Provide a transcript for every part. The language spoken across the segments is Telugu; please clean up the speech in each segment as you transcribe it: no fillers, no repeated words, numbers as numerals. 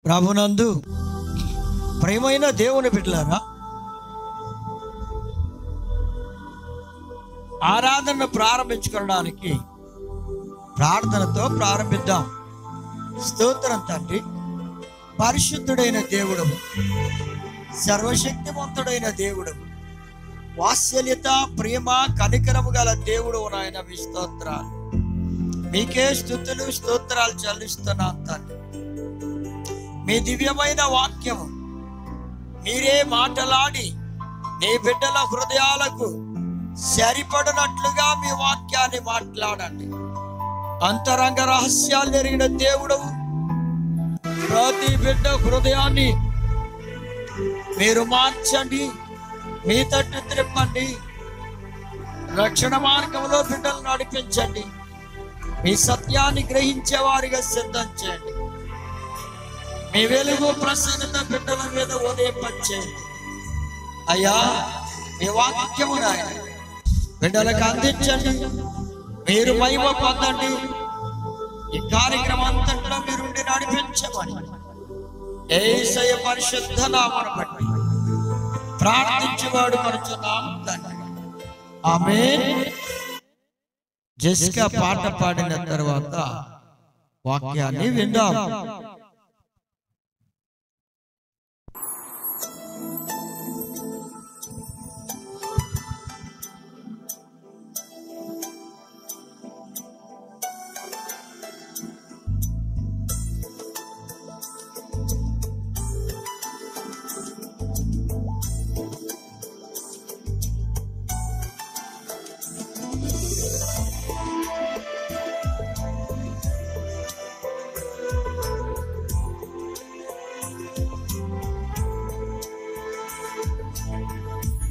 ప్రభునందు ప్రియమైన దేవుని బిడ్డలారా, ఆరాధన ప్రారంభించుకోవడానికి ప్రార్థనతో ప్రారంభిద్దాం. స్తోత్రం తండ్రి, పరిశుద్ధుడైన దేవుడము, సర్వశక్తివంతుడైన దేవుడము, వాత్సల్యత ప్రేమ కనికరము గల దేవుడు నాయన, మీ స్తోత్రాలు, మీకే స్తుతులు స్తోత్రాలు చెల్లిస్తున్నాం తండ్రి. మీ దివ్యమైన వాక్యము మీరే మాటలాడి నీ బిడ్డల హృదయాలకు సరిపడినట్లుగా మీ వాక్యాన్ని మాట్లాడండి. అంతరంగ రహస్యాలు ఎరిగిన దేవుడు, ప్రతి బిడ్డ హృదయాన్ని మీరు మార్చండి, మీ తట్టు త్రిప్పండి, రక్షణ మార్గంలో బిడ్డలు నడిపించండి, మీ సత్యాన్ని గ్రహించే వారిగా సిద్ధం చేయండి. మీ వెలుగు ప్రసన్నత బిడ్డల మీద ఉదయింపచేయండి అయ్యా. మీ వాక్యము నాయన బిడ్డలకు అందించండి, మీరు మహిమ పొందండి. ఈ కార్యక్రమం అంతట్లో మీరుండి నడిపించమని యేసయ్య పరిశుద్ధ నామమును బట్టి ప్రార్థించువాడు కొనుచున్నాం తండ్రి, ఆమేన్. జెసికా పాట పాడిన తర్వాత వాక్యాన్ని విందాం.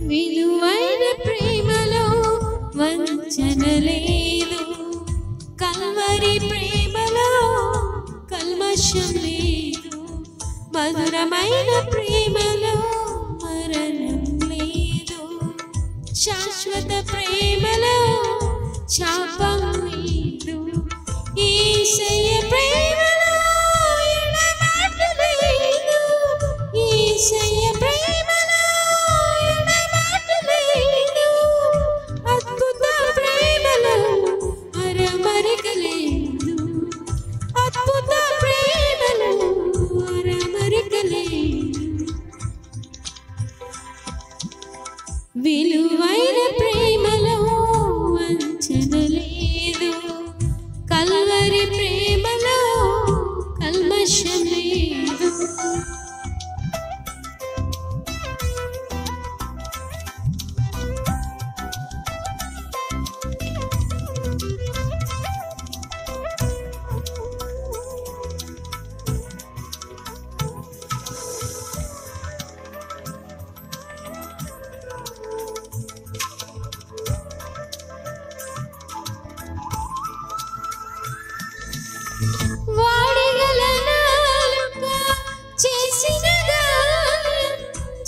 విలువైన ప్రేమలో వంచన లేదు, కల్వరి ప్రేమలో కల్మషం లేదు, మధురమైన ప్రేమలో మరణం లేదు, శాశ్వత ప్రేమలో శాపం లేదు, యేసయ్య ప్రేమలో ఎడబాటు లేదు, యేసయ్య ప్రేమలో అద్భుత ప్రేమలో అరమరిక లేదు, అద్భుత ప్రేమలో అరమరిక లేదు. విలువైన ప్రేమలో వంచన లేదు, కల్వరి ప్రేమలో కల్మషం లేదు.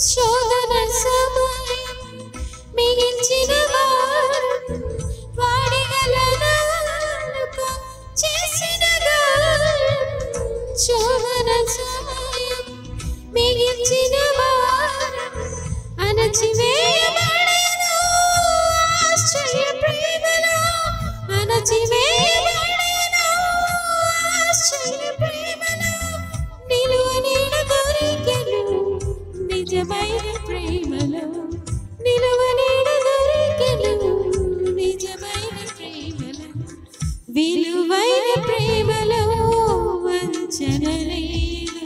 శోధన సమయం మిగిల్చిన వారు, వాడిగల నాలుక చేసిన గాయం, శోధన సమయం మిగిల్చిన వారు, అణచివేయబడెను ఆశ్చర్య ప్రేమలో, అణచివేయబడెను ఆశ్చర్య ప్రేమలో, నిలువ నీడ దొరికెను నిజమైన ప్రేమలో, నిలువ నీడ దొరికెను నిజమైన ప్రేమలో. విలువైన ప్రేమలో వంచన లేదు,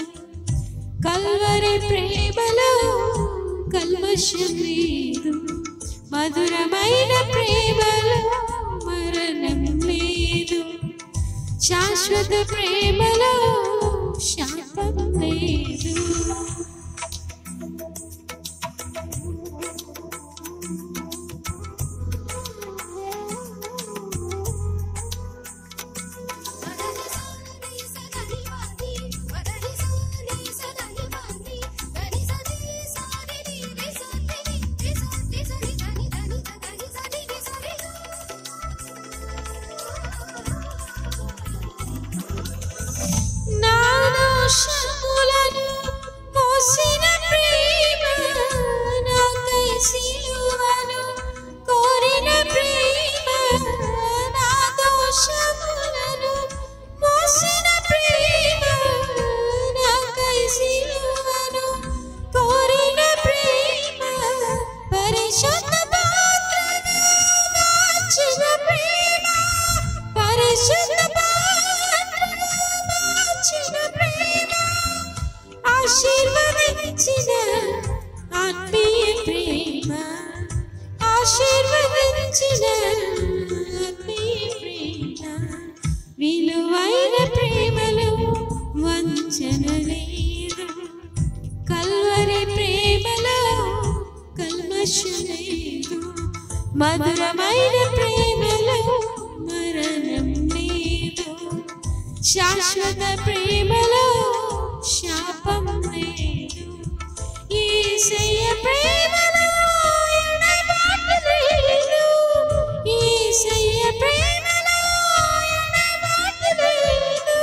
కల్వరి ప్రేమలో కల్మషం లేదు, మధురమైన ప్రేమలో మరణం లేదు, శాశ్వత ప్రేమలో శాపం లేదు. నా దోషముల లేదు, కల్వరి ప్రేమలో కల్మషం లేదు, మధురమైన ప్రేమలో మరణం లేదు, శాశ్వత ప్రేమలో శాపం లేదు, యేసయ్య ప్రేమలో ఎడబాటు లేదు, యేసయ్య ప్రేమలో ఎడబాటు లేదు,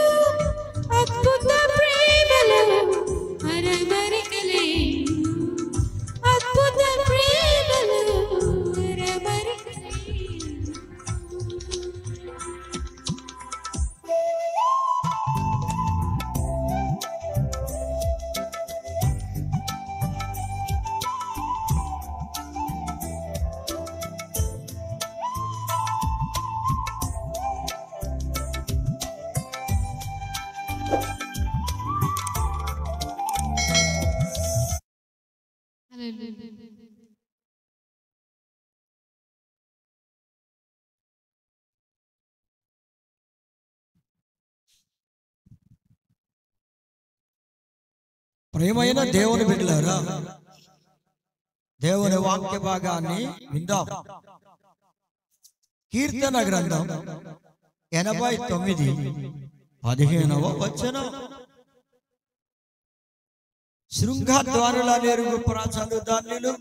అద్భుత ప్రేమలో అరమరిక లేదు, అద్భుత ప్రేమలో అరమరిక లేదు. ప్రియమైన దేవుని బిడ్డలారా, దేవుని వాక్య భాగాన్ని విందాం. కీర్తన గ్రంథం 89:15 వచనం. శృంగధ్వానుల నెరుగు ప్రజలు ధాన్యులు,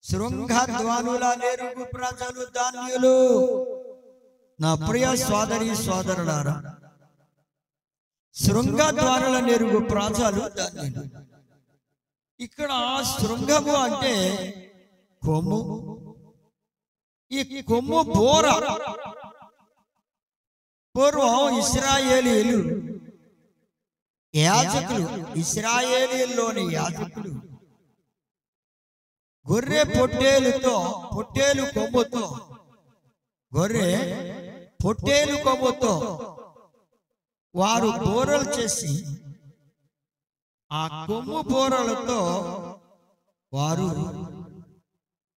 శృంగధ్వానుల నెరుగు ప్రజలు ధాన్యులు. నా ప్రియ సోదరి సోదరులారా, శృంగధ్వానుల నెరుగు ప్రజలు ధాన్యులు. ఇక్కడ శృంగము అంటే కొమ్ము. ఈ కొమ్ము బోర. పూర్వం ఇశ్రాయేలీలు యాజకులు, ఇశ్రాయేలీల్లోని యాజకులు గొర్రె పొట్టేలు కొమ్ముతో, గొర్రె పొట్టేలు కొమ్ముతో వారు బోరలు చేసి ఆ కొమ్ము బోరలతో వారు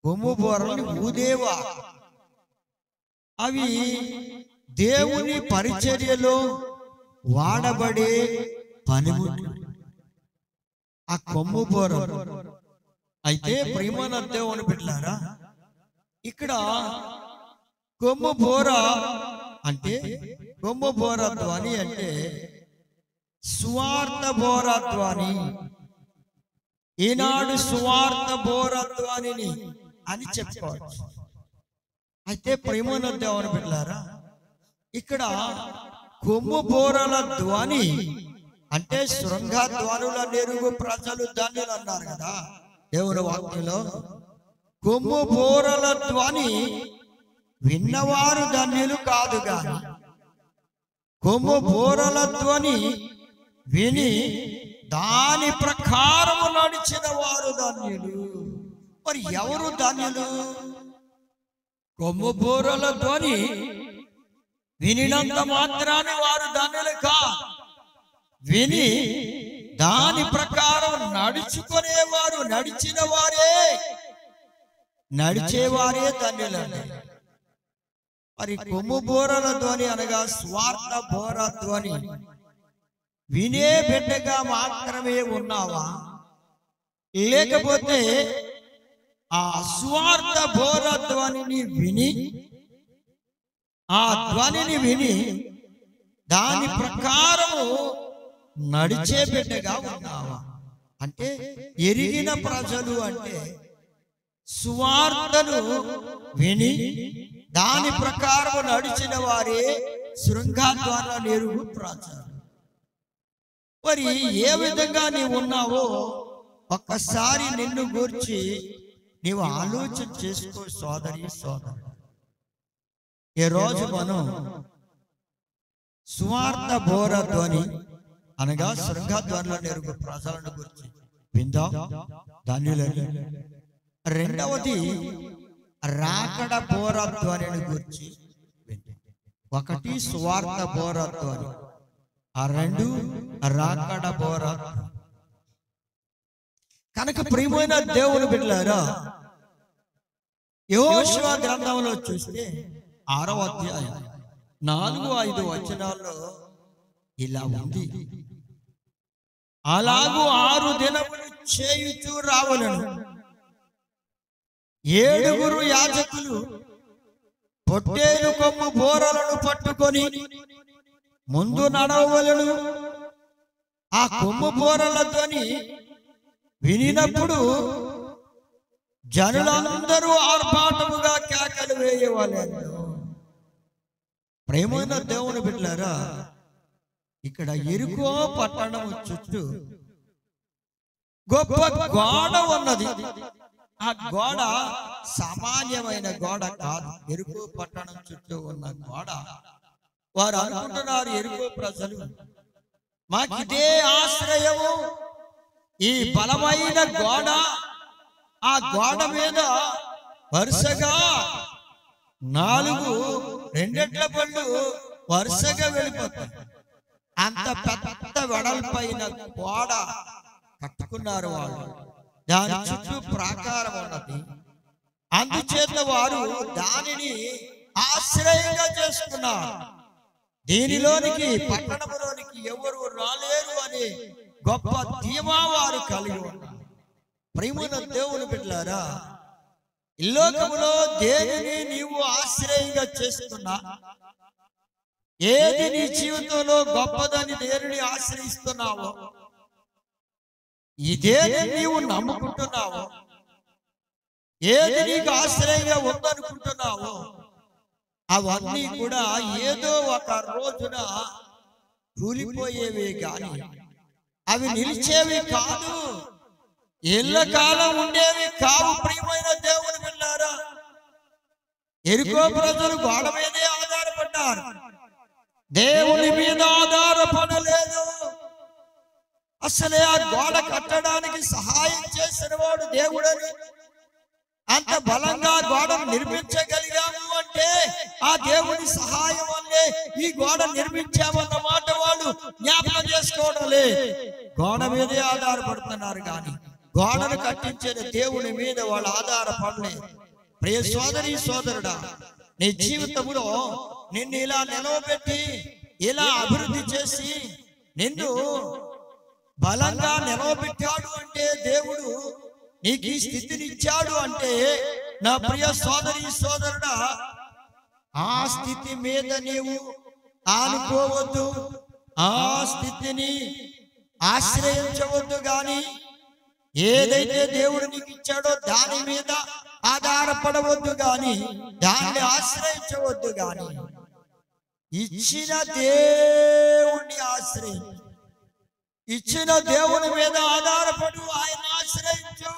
కొమ్ము బోరలను ఊదేవారు. అవి దేవుని పరిచర్యలో వాడబడే పనిముట్లు, ఆ కొమ్ము బోరలు. అయితే ప్రియమైన దేవుని బిడ్డలారా, ఇక్కడ కొమ్ము బోర అంటే, కొమ్ము బోర ధ్వని అంటే సువార్త బోర ధ్వని. ఈనాడు సువార్త బోర ధ్వనిని అని చెప్పుకోవచ్చు. అయితే ప్రియమైన దేవుని బిడ్డలారా, ఇక్కడ కొమ్ము బోరల ధ్వని అంటే శృంగధ్వానుల నెరుగు ప్రజలు ధాన్యులు అన్నారు కదా దేవుని వాక్యంలో. కొమ్ము బోరల ధ్వని విన్నవారు ధన్యులు కాదు గాని, కొమ్ము బోరల ధ్వని విని దాని ప్రకారము నడిచిన వారు ధన్యులు. మరి ఎవరు ధన్యులు? కొమ్ము బోరల ధ్వని వినినంత మాత్రాన్ని వారు ధన్యులు కాదు, విని దాని ప్రకారం నడుచుకునేవారు, నడిచేవారే ధన్యులండి. మరి కొమ్ము బోరల ధ్వని అనగా స్వార్థ బోర ధ్వని వినే బిడ్డగా మాత్రమే ఉన్నావా? లేకపోతే ఆ స్వార్థ బోర ధ్వనిని విని, ఆ ధ్వనిని విని దాని ప్రకారము నడిచే బిడ్డగా ఉన్నావా? అంటే ఎరిగిన ప్రజలు అంటే సువార్తను విని దాని ప్రకారం నడిచిన వారే శృంగధ్వానుల నెరుగు ప్రజలు. మరి ఏ విధంగా నీవు ఉన్నావో ఒక్కసారి నిన్ను గూర్చి నీవు ఆలోచన చేసుకో సోదరి సోదరు. ఈ రోజు మనం సువార్త బోర ధ్వని అనగా శృంగధ్వానుల నెరుగు ప్రజలను గురించి విందాం, ధన్యులని. రెండవది రాకడ బోర ధ్వనిని గురించి విందాం. ఒకటి సువార్త బోర ధ్వని, ఆ రెండు రాకడ బోర. కనుక ప్రియమైన దేవుని బిడ్డలారా, యెహోషువ గ్రంథంలో చూస్తే 6వ అధ్యాయం 4-5 వచనాల్లో ఇలా ఉంది. అలాగూ 6 దినములు చేయుచూ రావలను. 7 యాజకులు పొట్టేలు కొమ్ము బోరలను పట్టుకొని ముందు నడవలను. ఆ కొమ్ము బోరలతోని వినినప్పుడు జనులందరూ ఆర్భాటముగా కేకలు వేయవలెను. ప్రేమైన దేవుని బిడ్డలారా, ఇక్కడ యెరికో పట్టణం చుట్టూ గొప్ప గోడ ఉన్నది. ఆ గోడ సామాన్యమైన గోడ కాదు. యెరికో పట్టణం చుట్టూ ఉన్న గోడ. వారు అనుకుంటున్నారు, యెరికో ప్రజలు, మాకిదే ఆశ్రయము, ఈ బలమైన గోడ. ఆ గోడ మీద వరుసగా 4 రెండెట్ల బళ్ళు వరుసగా వెళ్ళిపోతాయి. అంత పెద్ద వెడల్పైన గోడ కట్టుకున్నారు వాళ్ళు. దాని చుట్టూ ప్రాకారం ఉన్నది. అందుచేత వారు దానిని ఆశ్రయంగా చేసుకున్నారు. దీనిలోనికి, పట్టణంలోనికి ఎవరు రాలేరు అనే గొప్ప ధీమా వారు కలిగి ఉన్నారు. ప్రేమైన దేవుని బిడ్డలారా, ఈ లోకములో దేనిని నీవు ఆశ్రయంగా చేస్తున్నా, ఏది నీ జీవితంలో గొప్పదని దేనిని ఆశ్రయిస్తున్నావో, ఇదేది నీవు నమ్ముకుంటున్నావో, ఏది నీకు ఆశ్రయంగా ఉందనుకుంటున్నావో, అవన్నీ కూడా ఏదో ఒక రోజున కూలిపోయేవి కానీ అవి నిలిచేవి కాదు, ఎల్ల కాలం ఉండేవి కావు. ప్రియమైన దేవుని బిడ్డలారా, యెరికో ప్రజలు గోడ మీదే ఆధారపడ్డారు, దేవుని మీద ఆధారపడలేదు. అసలే ఆ గోడ కట్టడానికి సహాయం చేసిన వాడు దేవుడని, అంత బలంగా గోడను నిర్మించగలిగాము అంటే ఆ దేవుని సహాయం వల్లే ఈ గోడ నిర్మించామన్న మాట వాళ్ళు జ్ఞాపకం చేసుకోవడం లేదు. గోడ మీదే ఆధారపడుతున్నారు కానీ గోడను కట్టించిన దేవుని మీద వాళ్ళు ఆధారపడలేదు. ప్రియ సోదరి సోదరుడా, నీ జీవితంలో నిన్ను ఇలా నిలవబెట్టి, ఇలా అభివృద్ధి చేసి నిన్ను బలంగా నిలవబెట్టాడు అంటే, దేవుడు నీకు ఈ స్థితిని ఇచ్చాడు అంటే, నా ప్రియ సోదరి సోదరుడా, ఆ స్థితి మీద నీవు ఆనుకోవద్దు, ఆ స్థితిని ఆశ్రయించవద్దు. గాని ఏదైతే దేవుడు నీకు ఇచ్చాడో దాని మీద ఆధారపడవద్దు, గాని దాన్ని ఆశ్రయించవద్దు. గాని ఇచ్చిన దేవుణ్ణి ఆశ్రయించు, ఇచ్చిన దేవుని మీద ఆధారపడు, ఆయన ఆశ్రయించు.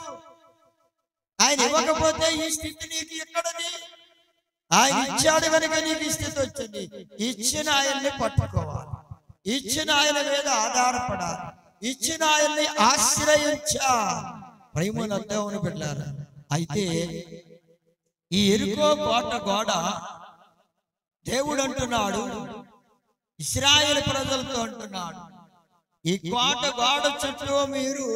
ఆయన ఇవ్వకపోతే ఈ స్థితి నీకు ఎక్కడది? ఆయన ఇచ్చాడు కనుక నీకు ఈ స్థితి వచ్చింది. ఇచ్చిన ఆయన్ని పట్టుకోవాలి, ఇచ్చిన ఆయన మీద ఆధారపడాలి, ఇచ్చిన ఆయన్ని ఆశ్రయించా. ప్రేమల దేవుని బిడ్డలారా, అయితే ఈ యెరికో కోట గోడ దేవుడు అంటున్నాడు, ఇశ్రాయేలు ప్రజలతో అంటున్నాడు, ఈ కోట గోడ చుట్టూ మీరు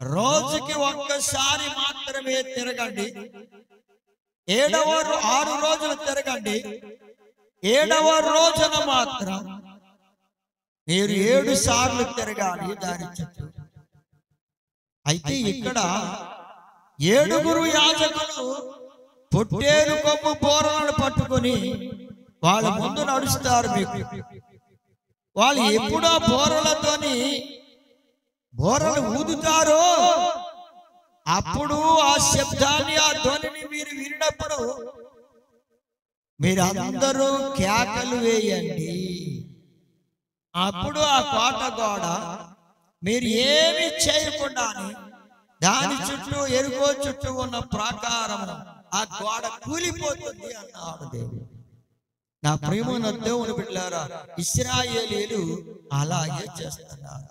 రోజుకి ఒక్కసారి మాత్రమే తిరగండి. 6 రోజులు తిరగండి. 7వ రోజున మాత్రం మీరు 7 సార్లు తిరగాలి దాని చుట్టూ. అయితే ఇక్కడ 7 యాజకులు పొట్టేలు కొమ్ము బోరలను పట్టుకొని వాళ్ళ ముందు నడుస్తారు. మీకు వాళ్ళు ఎప్పుడో బోరలతోని బోరలు ఊదుతారో అప్పుడు ఆ శబ్దాన్ని, ఆ ధ్వనిని మీరు విన్నప్పుడు మీరందరూ కేకలు వేయండి. అప్పుడు ఆ కోట గోడ మీరు ఏమి చేయకుండానే దాని చుట్టూ, యెరికో చుట్టూ ఉన్న ప్రాకారం ఆ గోడ కూలిపోతుంది అన్నాడు దేవుడు. నా ప్రియమైన దేవుని బిడ్డలారా, ఇశ్రాయేలీయులు అలాగే చేస్తున్నారు.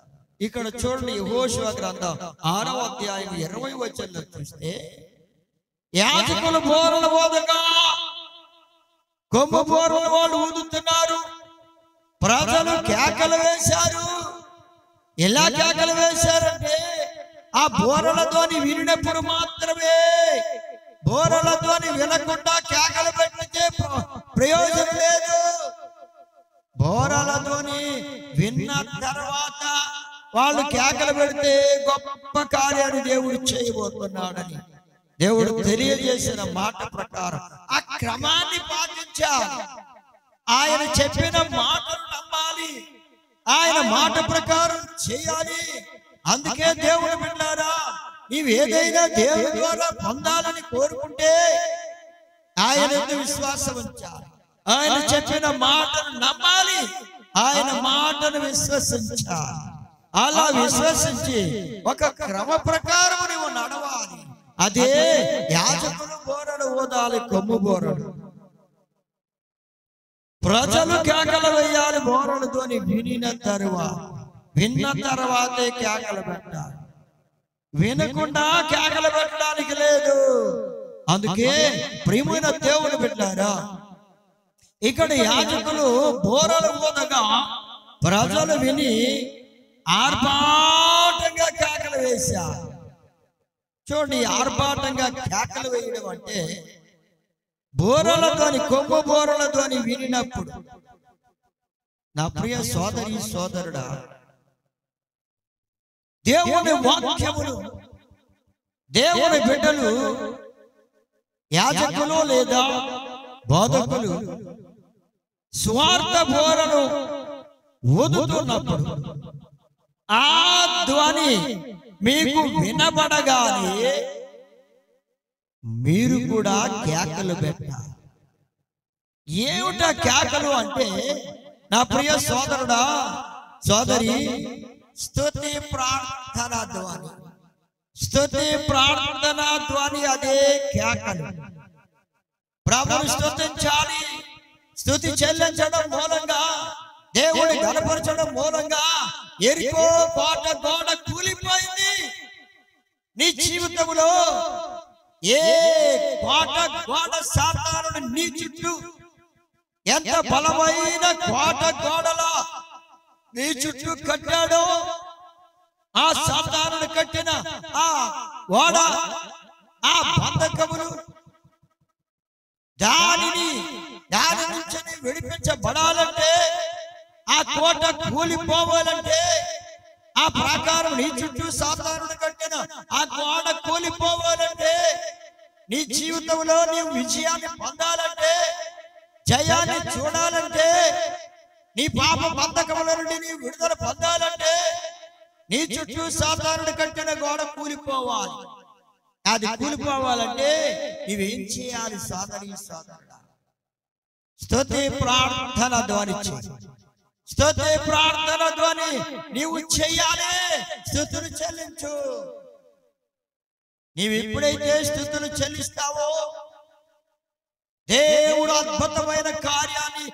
ఇక్కడ చూడండి, యెహోషువ గ్రంథం 6వ అధ్యాయం 20వ వచనంలో చూస్తే, యాజకులు బోరలు ఊదగా కొమ్ము బోరలు వాళ్ళు ఊదుతున్నారు, ప్రజలు కేకలు వేశారు. ఎలా కేకలు వేశారంటే, ఆ బోరలతోని వినినప్పుడు మాత్రమే, బోరలతోని వినకుండా కేకలు పెట్టితే ప్రయోజనం లేదు. బోరలతోని విన్న తర్వాత వాళ్ళు కేకలు పెడితే గొప్ప కార్యాన్ని దేవుడు చేయబోతున్నాడని దేవుడు తెలియజేసిన మాట ప్రకారం ఆ క్రమాన్ని పాటించాలి. ఆయన చెప్పిన మాటలు నమ్మాలి, ఆయన మాట ప్రకారం చేయాలి. అందుకే దేవుడు బిడ్డలారా, నీవు ఏదైనా దేవుడి ద్వారా పొందాలని కోరుకుంటే ఆయన యందు విశ్వాసం ఉంచాలి. ఆయన చెప్పిన మాటను నమ్మాలి, ఆయన మాటను విశ్వసించాలి. అలా విశ్వసించి ఒక క్రమ ప్రకారం నువ్వు నడవాలి. అదే యాజకులు బోరలు ఊదాలి, కొమ్ము బోరలు. ప్రజలు కేకలు వేయాలి బోరలతోని. విన్న తర్వాతే కేకలు పెట్టాలి. వినకుండా కేకలు పెట్టడానికి లేదు. అందుకే ప్రియమైన దేవుడు పెట్టారా, ఇక్కడ యాజకులు బోరలు ఊదగా ప్రజలు విని ఆర్భాటంగా కేకలు వేశారు. చూడండి, ఆర్భాటంగా కేకలు వేయడం అంటే బోరలతోని, కొమ్ము బోరలతోని వినినప్పుడు. నా ప్రియ సోదరి సోదరుడా, దేవుని వాక్యములు, దేవుని బిడ్డలు, యాజకులు లేదా బోధకులు స్వార్థ బోరను ఊదుతున్నప్పుడు ఆ ధ్వని మీకు వినబడగానే మీరు కూడా కేకలు పెట్టాలి. ఏమిట కేకలు అంటే, నా ప్రియ సోదరుడా సోదరి, స్తుతి ప్రార్థన ధ్వని. స్తుతి ప్రార్థన ధ్వని అదే కేకలు. ప్రభువుని స్తుతించాలి. స్తుతి చెల్లించడం మూలంగా, దేవుని గణపరచడం మూలంగా ఎరికో కోట గోడ కూలిపోయింది. నీ జీవితంలో ఏ కోట గోడ సాతానుడు నీ చుట్టూ ఎంత బలమైన కోట గోడలా నీ చుట్టూ కట్టాడో, ఆ సాతానుడు కట్టిన ఆ గోడ, ఆ బంధకములు, దాని నుంచి విడిపించబడాలంటే, ఆ కోట కూలిపోవాలంటే, ఆ ప్రాకారం నీ చుట్టూ సాతానుడు కట్టిన ఆ గోడ కూలిపోవాలంటే, నీ జీవితంలో నీవు విజయాన్ని పొందాలంటే, జయాన్ని చూడాలంటే, నీ పాప బంధకముల నుండి నీవు విడుదల పొందాలంటే, నీ చుట్టూ సాతానుడు కట్టిన గోడ కూలిపోవాలి. అది కూలిపోవాలంటే నీవేం చేయాలి సోదరి సోదరుడా? స్తుతి ప్రార్థన ధ్వని చేయి. స్తుతి ప్రార్థన ధ్వని నీవు చెయ్యాలి. స్తుతులు చెల్లించు. నీవు ఎప్పుడైతే స్తుతులు చెల్లిస్తావో దేవుడు అద్భుతమైన కార్యాన్ని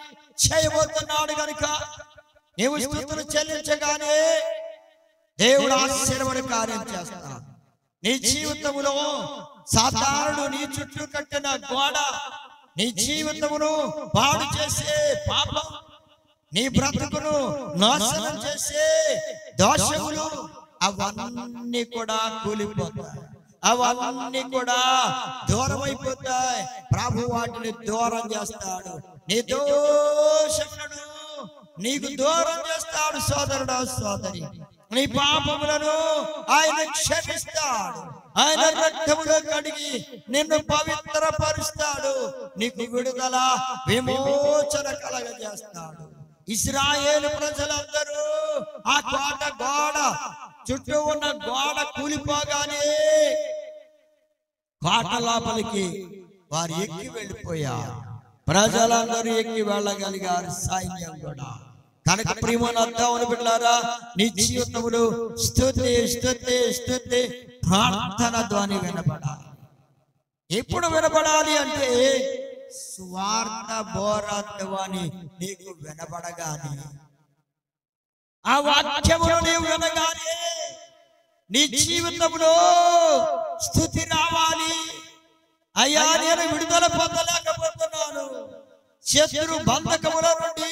చేయబోతున్నాడు గనుక నీవు స్తుతులు చెల్లించగానే దేవుడు ఆశీర్వాద కార్యం చేస్తాడు. నీ జీవితములో సాతానుడు నీ చుట్టూ కట్టిన గోడ, నీ జీవితమును పాడు చేసే పాపం, నీ బ్రతుకును నాశనం చేసే దోషములు, అవన్నీ కూడా కూలిపోతాయి. అవన్నీ కూడా దూరం అయిపోతాయి. ప్రభు వాటిని దూరం చేస్తాడు. నీ దోషములను నీకు దూరం చేస్తాడు సోదరుడా సోదరి. నీ పాపములను ఆయన క్షమిస్తాడు. ఆయన రక్తములో కడిగి నిన్ను పవిత్రపరుస్తాడు. నీకు విడుదల విమోచన కలగజేస్తాడు. ఇశ్రాయేలు ప్రజలందరూ ఆ కోట గోడ చుట్టూ ఉన్న గోడ కూలిపోగానే కోట లోపలికి వారు ఎక్కి వెళ్ళిపోయారు. ప్రజలందరూ ఎక్కి వెళ్ళగలిగారు, సైన్యం కూడా. కనుక ప్రియమైన దేవుని బిడ్డలారా, నీ జీవితంలో స్తుతి స్తుతి స్తుతి ప్రార్థన ధ్వని వినపడాలి. ఎప్పుడు వినపడాలి అంటే స్వార్థ బోర ధ్వని నీకు వినపడగానే, ఆ వాక్యమును నీవు వినగానే నీ జీవితంలో స్తుతి రావాలి. అయ్యా, నేను విడుదల పొందలేకపోతున్నాను, శత్రు బంధకముల నుండి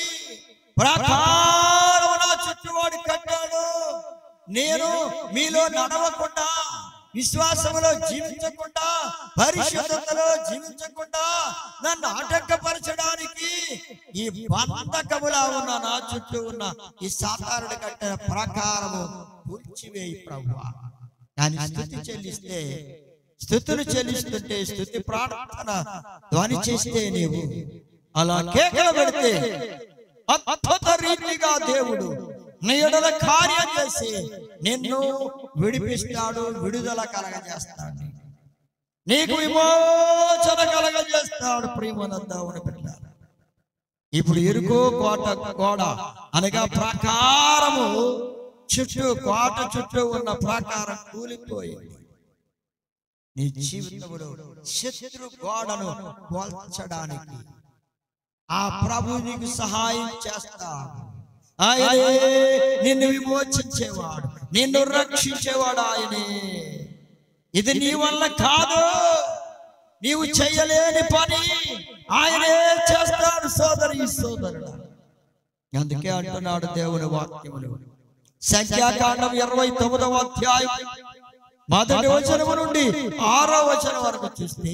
ప్రాకారము నా చుట్టువాడు కట్టాడు, నేను మీలో నడవకుండా, విశ్వాసములో జీవించకుండా, పరిశుద్ధతలో జీవించకుండా నన్ను ఆటంకపరచడానికి ఈ బంధకములా ఉన్న నా చుట్టూ ఉన్న ఈ సాతానుడి కట్టిన ప్రకారము కూల్చివేయి ప్రభువా. దాని స్తుతి చెల్లిస్తే, స్తుతులు చెల్లిస్తుంటే, స్తుతి ప్రార్థన ధ్వని చేస్తే, నీవు అలా కేకలు పెడితే అద్భుత రీతిగా దేవుడు నీ ఎడల కార్యం చేసి నిన్ను విడిపిస్తాడు, విడుదల కలగజేస్తాడు, నీకు విమోచన కలగజేస్తాడు. ప్రియమైన దేవుని బిడ్డలారా, ఇప్పుడు ఎరుకో కోట గోడ అనగా ప్రాకారము చుట్టూ, కోట చుట్టూ ఉన్న ప్రాకారం కూలిపోయింది. నీ జీవితంలో శత్రు గోడను కూల్చడానికి ఆ ప్రభు నీకు సహాయం చేస్తాడు. ఆయనే నిన్ను విమోచించేవాడు, నిన్ను రక్షించేవాడు ఆయనే. ఇది నీ వల్ల కాదు, నీవు చెయ్యలేని పని ఆయనే చేస్తాడు సోదరి సోదరుడు. అందుకే అంటున్నాడు దేవుని వాక్యములు, సంఖ్యాకాండం 29వ అధ్యాయం 1వ వచనం నుండి 6వ వచనం వరకు చూస్తే,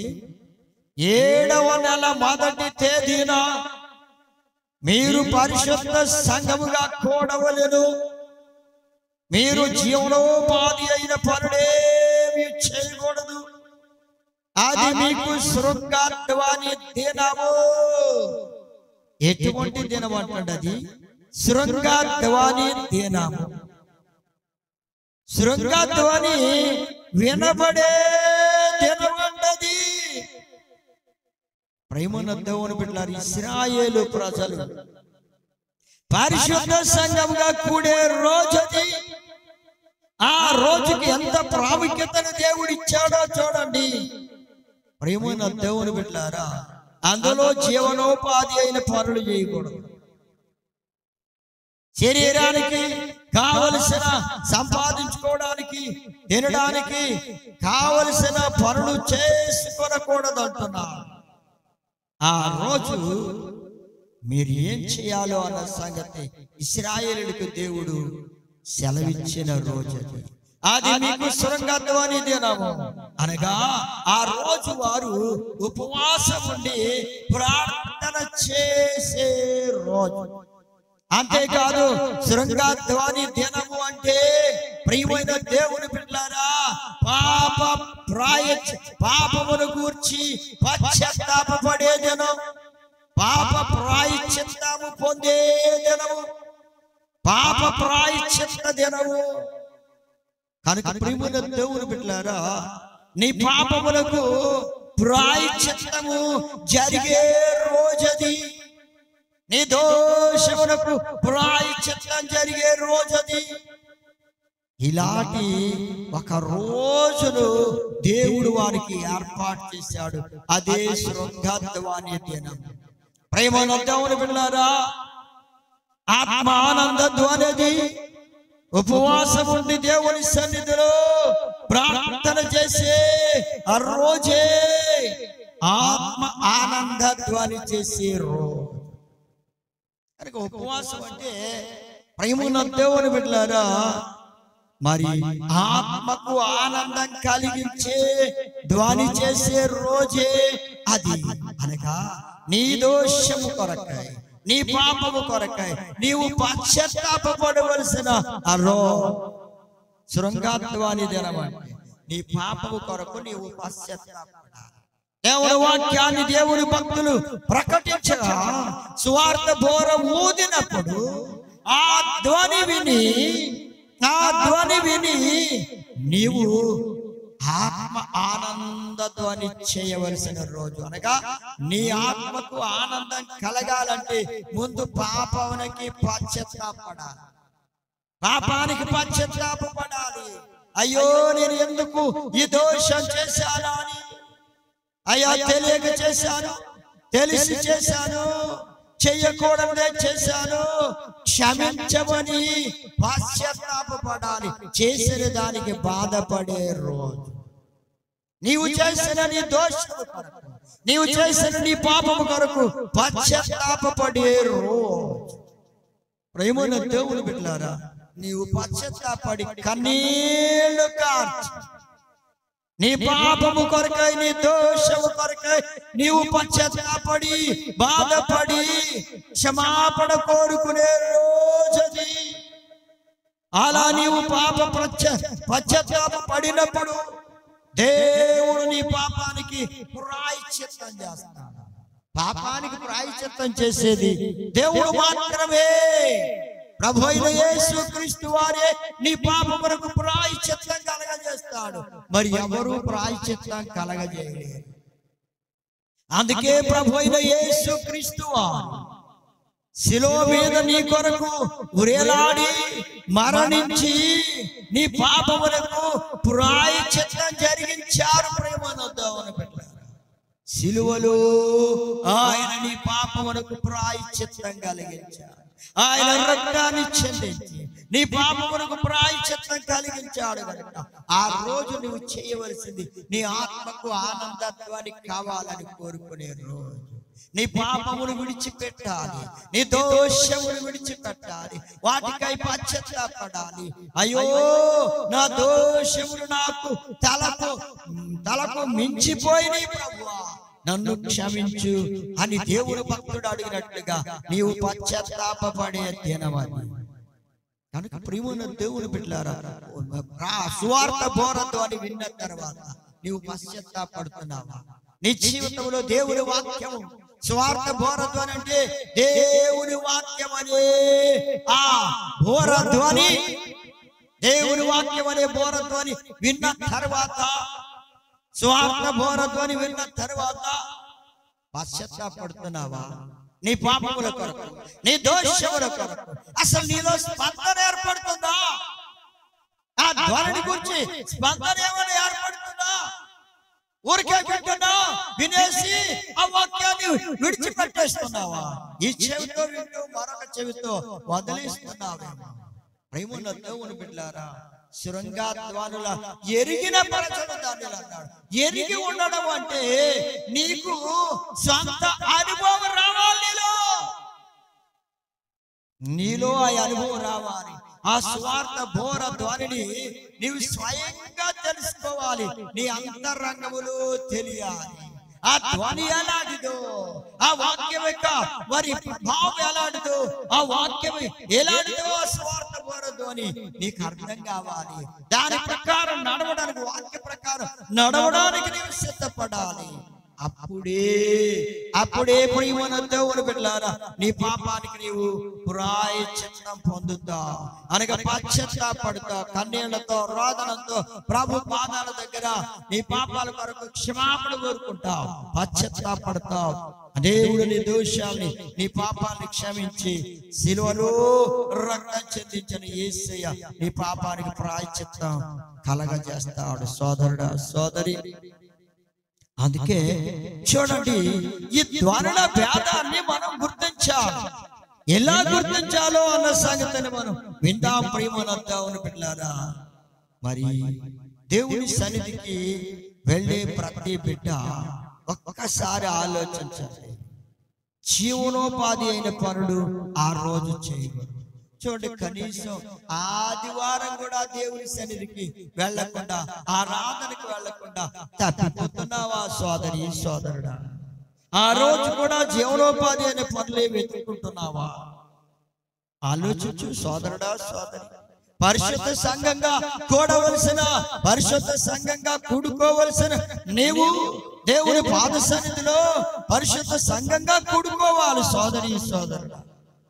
7వ నెల 1వ తేదీన మీరు పరిశుద్ధ సంఘముగా కూడవలెను. మీరు జీవనోపాధి అయిన పనులేమి చేయకూడదు. అది మీకు శృంగాధ్వాని దినము. ఎటువంటి దినం అంటాడు? అది శృంగాధ్వాని దినము. శృంగాధ్వాని వినబడే దినం అంటది. ప్రేమన్న దేవుని బిడ్డలారా, ఇశ్రాయేలు ప్రజలు పరిశుద్ధ సంఘంగా కూడే రోజుది. ఆ రోజుకి ఎంత ప్రాముఖ్యతను దేవుడు ఇచ్చాడో చూడండి. ప్రేమన్న దేవుని బిడ్డలారా, అందులో జీవనోపాధి అయిన పనులు చేయకూడదు. శరీరానికి కావలసిన సంపాదించుకోవడానికి, తినడానికి కావలసిన పనులు చేసుకొనకూడదు అంటున్నాడు. ఆ రోజు మీరు ఏం చేయాలో అన్న సంగతి ఇశ్రాయేలులకు దేవుడు సెలవిచ్చిన రోజు అది మీకు శృంగాధ్వాని దినము. అనగా ఆ రోజు వారు ఉపవాసం ఉండి ప్రార్థన చేసే రోజు. అంతేకాదు, శృంగాధ్వాని దినము అంటే ప్రియమైన దేవుని బిడ్డలారా, పాపమును గూర్చి పశ్చాత్తాపపడే దినం, పాప ప్రాయశ్చిత్తము పొందే దినము, పాప ప్రాయశ్చిత్త దినము. కనుక ప్రియమైన దేవుని బిడ్డలారా, నీ పాపములకు ప్రాయశ్చిత్తము జరిగే రోజది. నీ దోషములకు ప్రాయశ్చిత్తం జరిగే రోజది. ఇలాంటి ఒక రోజును దేవుడు వారికి ఏర్పాటు చేశాడు. అదే శృంగాధ్వాని దినం. ప్రేమను దేవుని బిడ్డలారా, ఆత్మానంద ధ్వనిది. ఉపవాసం ఉండి దేవుని సన్నిధిలో ప్రార్థన చేసే ఆ రోజే ఆత్మ ఆనంద ధ్వని చేసే రోజు. కనుక ఉపవాసం అంటే ప్రేమను దేవుని బిడ్డలారా, మరి ఆత్మకు ఆనందం కలిగించే ధ్వని చేసే రోజే అది. అనగా నీ దోషము కొరకై, నీ పాపము కొరకై నీవు పశ్చాత్తాపపడవలసిన శృంగాధ్వాని దినం అంటే నీ పాపము కొరకు నీవు పశ్చాత్తాపడాలి. దేవుని వాక్యాన్ని దేవుని భక్తులు ప్రకటించగా సువార్త బోర ఊదినప్పుడు ఆ ధ్వని విని నీవు ఆత్మ ఆనంద ధ్వని చేయవలసిన రోజు. అనగా నీ ఆత్మకు ఆనందం కలగాలంటే ముందు పాపానికి పశ్చాత్తాపడాలి, పాపానికి పశ్చాత్తాపడాలి. అయ్యో నేను ఎందుకు ఈ దోషం చేశాను అని, అయ్యా తెలియక చేశాను, తెలిసి చేశాను, చెయ్యకూడదే చేశాను, క్షమించమని పశ్చాత్తాపడాలి. చేసిన దానికి బాధపడే రోజు, నీవు చేసిన నీ దోషము కొరకు, నీవు చేసిన నీ పాపము కొరకు పశ్చాత్తాపడే రోజు. ప్రేమన దేవుని బిడ్డలారా, నీవు పశ్చాత్తాపడి కన్నీళ్లు కార్చి నీ పాపము కొరకై, నీ దోషము కొరకై నీవు పశ్చాత్తాపడి బాధపడి క్షమాపణ కోరుకునే రోజది. అలా నీవు పశ్చాత్తాప పడినప్పుడు దేవుడు నీ పాపానికి ప్రాయశ్చిత్తం చేస్తాడు. పాపానికి ప్రాయశ్చిత్తం చేసేది దేవుడు మాత్రమే. ప్రభు అయిన యేసుక్రీస్తు వారే నీ పాపములకు ప్రాయశ్చిత్తం కలగజేస్తాడు. మరి ఎవరు ప్రాయశ్చిత్తం కలగజేయలేరు. అందుకే ప్రభు అయిన యేసుక్రీస్తు వారు శిలువ మీద నీ కొరకు ఉరేలాడి మరణించి నీ పాపములకు ప్రాయశ్చిత్తం జరిగించారు. ప్రేమనొద్దామని పెట్టారు. శిలువలో ఆయన నీ పాపములకు ప్రాయశ్చిత్తం కలిగించారు. ఆయన రక్తాన్ని చెందించి నీ పాపములకు ప్రాయశ్చిత్తం కలిగించాడు కనుక ఆ రోజు నువ్వు చేయవలసింది నీ ఆత్మకు ఆనందత్వాన్ని కావాలని కోరుకునే రోజు. నీ పాపములు విడిచిపెట్టాలి, నీ దోషములు విడిచిపెట్టాలి, వాటికై పశ్చాత్తాపడాలి. అయ్యో నా దోషములు నాకు తలకు మించిపోయినాయి ప్రభువా, నన్ను క్షమించు అని దేవుడు భక్తుడు అడిగినట్లుగా నీవు పశ్చాత్తాపడే దినమని. కనుక ప్రియమైన దేవుని బిడ్డలారా, సువార్త బోరతో అని విన్న తర్వాత నీవు పశ్చాత్తాపడుతున్నావా? నీ జీవితంలో దేవుని వాక్యం స్వార్థ బోరధ్వని అంటే దేవుని వాక్యం అనే ఆ బోరధ్వని, దేవుని వాక్యం అనే బోరధ్వని విన్న తర్వాత, స్వార్థ బోరధ్వని విన్న తర్వాత పశ్చాత్తాపడుతున్నావా? నీ పాపముల కొరకు, నీ దోషముల కొరకు అసలు నీలో స్పందన ఏర్పడుతుందా? ఆ ధ్వని గురించి స్పందన ఏమైనా ఏర్పడుతుందా? ఊరికే వింటున్నా, వినేసి ఆ వాక్యాన్ని విడిచిపెట్టేస్తున్నావా? ఈ చెవితో వింటూ మరొక చెవితో వదిలేస్తున్నావేమో. ప్రేమన్న దేవుని బిడ్డలారా, శృంగాధ్వానుల ఎరిగిన ప్రజలు దాన్ని అన్నాడు. ఎరిగి ఉండడం అంటే నీకు సొంత అనుభవం రావాలి, నీలో ఆ అనుభవం రావాలి. ఆ స్వార్థ బోర ధ్వనిని నీవు స్వయంగా తెలుసుకోవాలి. నీ అంతరంగములో తెలియాలి. ఆ ధ్వని ఎలాంటిదో, ఆ వాక్యం యొక్క మరి భావం ఎలాంటిదో, ఆ వాక్యం ఎలాంటిదో, ఆ స్వార్థ బోర ధ్వని నీకు అర్థం కావాలి. దాని ప్రకారం నడవడానికి, వాక్య ప్రకారం నడవడానికి నీవు సిద్ధపడాలి. అప్పుడే ప్రియమైన దేవుని బిడ్డలారా, నీ పాపానికి నీవు ప్రాయశ్చిత్తం పొందుతావు. అనగా పశ్చాత్తాపడతావు. కన్నీళ్లతో, రోదనంతో ప్రభు పాదాల దగ్గర నీ పాపాల కొరకు క్షమాపణ కోరుకుంటావు, పశ్చాత్తాపడతావు. దేవుడు నీ దోషాన్ని, నీ పాపాన్ని క్షమించి శిలువలో రక్తం చెందించిన యేసయ్య నీ పాపానికి ప్రాయశ్చిత్తం కలగజేస్తాడు. సోదరుడా, సోదరి, అందుకే చూడండి, ఈ ధ్వనుల భేదాన్ని మనం గుర్తించాలి. ఎలా గుర్తించాలో అన్న సంగతిని మనం విందాం. ప్రియమైన దేవుని బిడ్డలారా, మరి దేవుని సన్నిధికి వెళ్ళే ప్రతి బిడ్డ ఒక్కసారి ఆలోచించాలి. జీవనోపాధి అయిన పనులు ఆ రోజు చేయకూడదు. చూడండి, కనీసం ఆదివారం కూడా దేవుని సన్నిధికి వెళ్లకుండా, ఆరాధనకు వెళ్లకుండా తప్పిపోతున్నావా సోదరి, సోదరుడా? ఆ రోజు కూడా జీవనోపాధి అనే పనులే వెతుక్కుంటున్నావా? ఆలోచించు సోదరుడా, సోదరి. పరిశుద్ధ సంఘంగా కూడవలసిన, పరిశుద్ధ సంఘంగా కూడుకోవలసిన నీవు దేవుని పాద సన్నిధిలో పరిశుద్ధ సంఘంగా కూడుకోవాలి సోదరి, సోదరుడా.